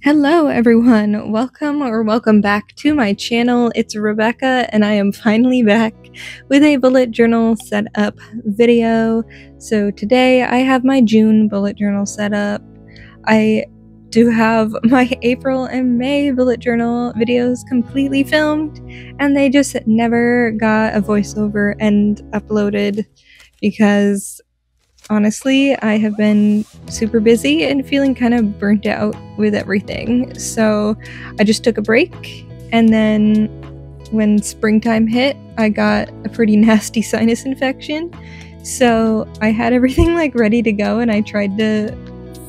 Hello everyone, welcome back to my channel. It's Rebecca and I am finally back with a bullet journal setup video. So today I have my June bullet journal setup. I do have my April and May bullet journal videos completely filmed and they just never got a voiceover and uploaded because honestly, I have been super busy and feeling kind of burnt out with everything. So I just took a break, and then when springtime hit, I got a pretty nasty sinus infection. So I had everything like ready to go, and I tried to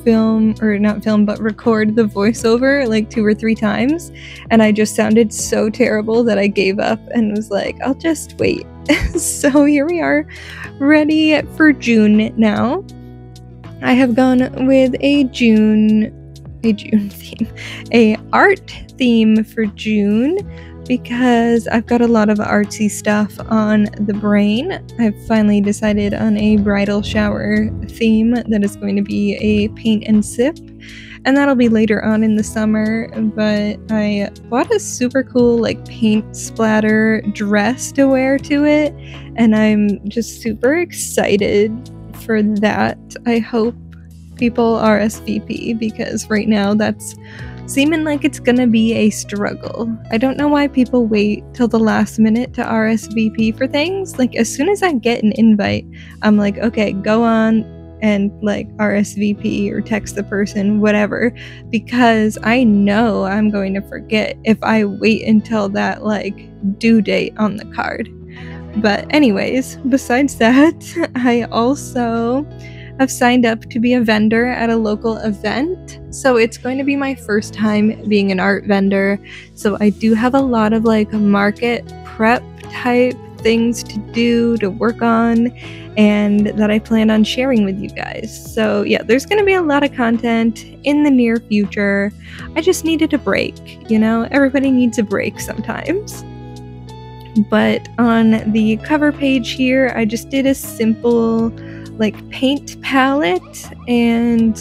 record the voiceover like 2 or 3 times, and I just sounded so terrible that I gave up and was like, I'll just wait. So here we are, ready for June now. I have gone with a June theme, a art theme for June, because I've got a lot of artsy stuff on the brain. I've finally decided on a bridal shower theme that is going to be a paint and sip, and that'll be later on in the summer. But I bought a super cool like paint splatter dress to wear to it, and I'm just super excited for that. I hope people RSVP, because right now that's seeming like it's gonna be a struggle. I don't know why people wait till the last minute to RSVP for things. Like, as soon as I get an invite, I'm like, okay, go on and like RSVP or text the person, whatever, because I know I'm going to forget if I wait until that like due date on the card. But anyways, besides that, I also have signed up to be a vendor at a local event. So it's going to be my first time being an art vendor. So I do have a lot of like market prep type things to do, to work on, and that I plan on sharing with you guys. So yeah, there's going to be a lot of content in the near future. I just needed a break, you know? Everybody needs a break sometimes. But on the cover page here, I just did a simple like paint palette, and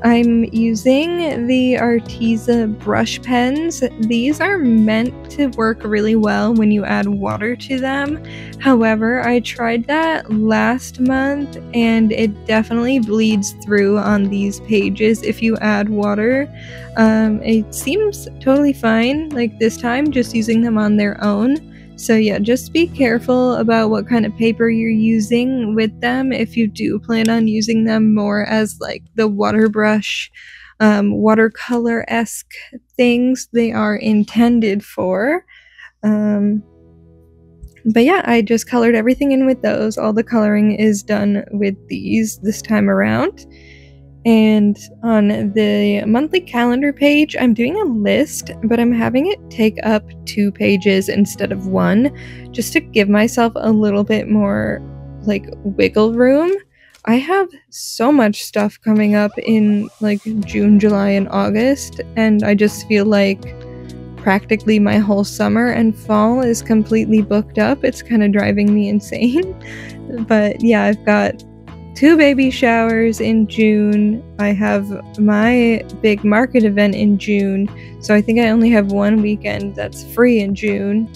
I'm using the Artst brush pens. These are meant to work really well when you add water to them. However, I tried that last month and it definitely bleeds through on these pages if you add water. It seems totally fine like this time, just using them on their own. So yeah, just be careful about what kind of paper you're using with them if you do plan on using them more as like the water brush, watercolor-esque things they are intended for. But yeah, I just colored everything in with those. All the coloring is done with these this time around. And on the monthly calendar page, I'm doing a list, but I'm having it take up 2 pages instead of 1, just to give myself a little bit more like wiggle room. I have so much stuff coming up in like June, July, and August, and I just feel like practically my whole summer and fall is completely booked up. It's kind of driving me insane. But yeah, I've got 2 baby showers in June. I have my big market event in June, so I think I only have 1 weekend that's free in June.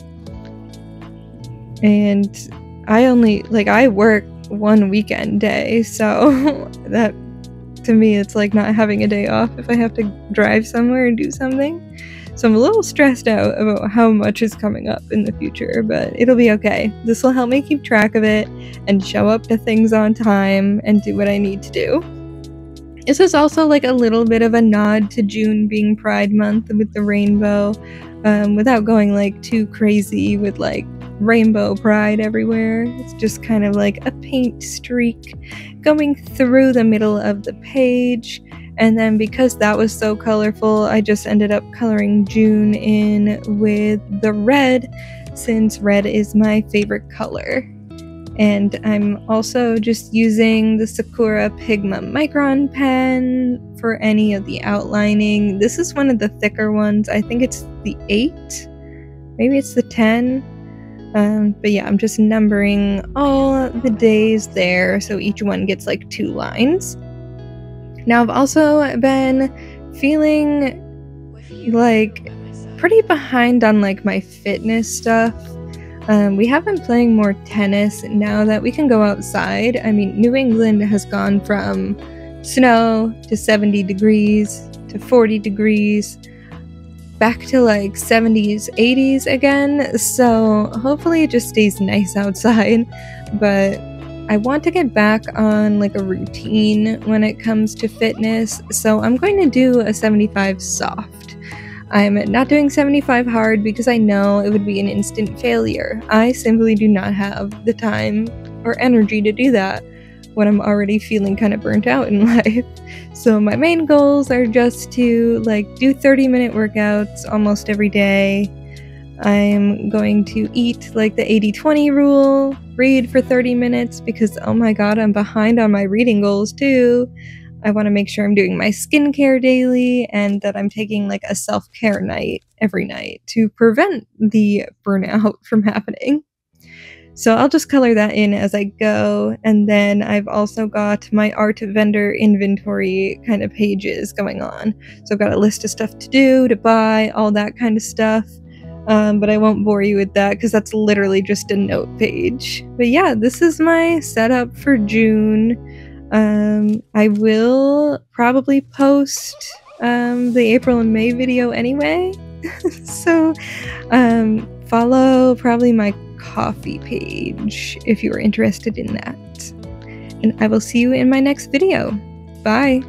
And I work 1 weekend day, so that to me it's like not having a day off if I have to drive somewhere and do something. So I'm a little stressed out about how much is coming up in the future, but it'll be okay. This will help me keep track of it and show up to things on time and do what I need to do. This is also like a little bit of a nod to June being Pride Month with the rainbow, without going like too crazy with like rainbow pride everywhere. It's just kind of like a paint streak going through the middle of the page. And then because that was so colorful, I just ended up coloring June in with the red, since red is my favorite color. And I'm also just using the Sakura Pigma Micron pen for any of the outlining. This is one of the thicker ones. I think it's the 8, maybe it's the 10. But yeah, I'm just numbering all the days there, so each one gets like 2 lines. Now I've also been feeling like pretty behind on like my fitness stuff. We have been playing more tennis now that we can go outside. I mean, New England has gone from snow to 70 degrees to 40 degrees back to like 70s, 80s again. So hopefully it just stays nice outside. But I want to get back on like a routine when it comes to fitness. So I'm going to do a 75 soft. I'm not doing 75 hard because I know it would be an instant failure. I simply do not have the time or energy to do that when I'm already feeling kind of burnt out in life. So my main goals are just to like do 30-minute workouts almost every day. I'm going to eat like the 80-20 rule, read for 30 minutes because oh my god, I'm behind on my reading goals too. I want to make sure I'm doing my skincare daily and that I'm taking like a self-care night every night to prevent the burnout from happening. So I'll just color that in as I go, and then I've also got my art vendor inventory kind of pages going on. So I've got a list of stuff to do, to buy, all that kind of stuff. But I won't bore you with that because that's literally just a note page. But yeah, this is my setup for June. I will probably post the April and May video anyway. So follow probably my coffee page if you are interested in that. And I will see you in my next video. Bye!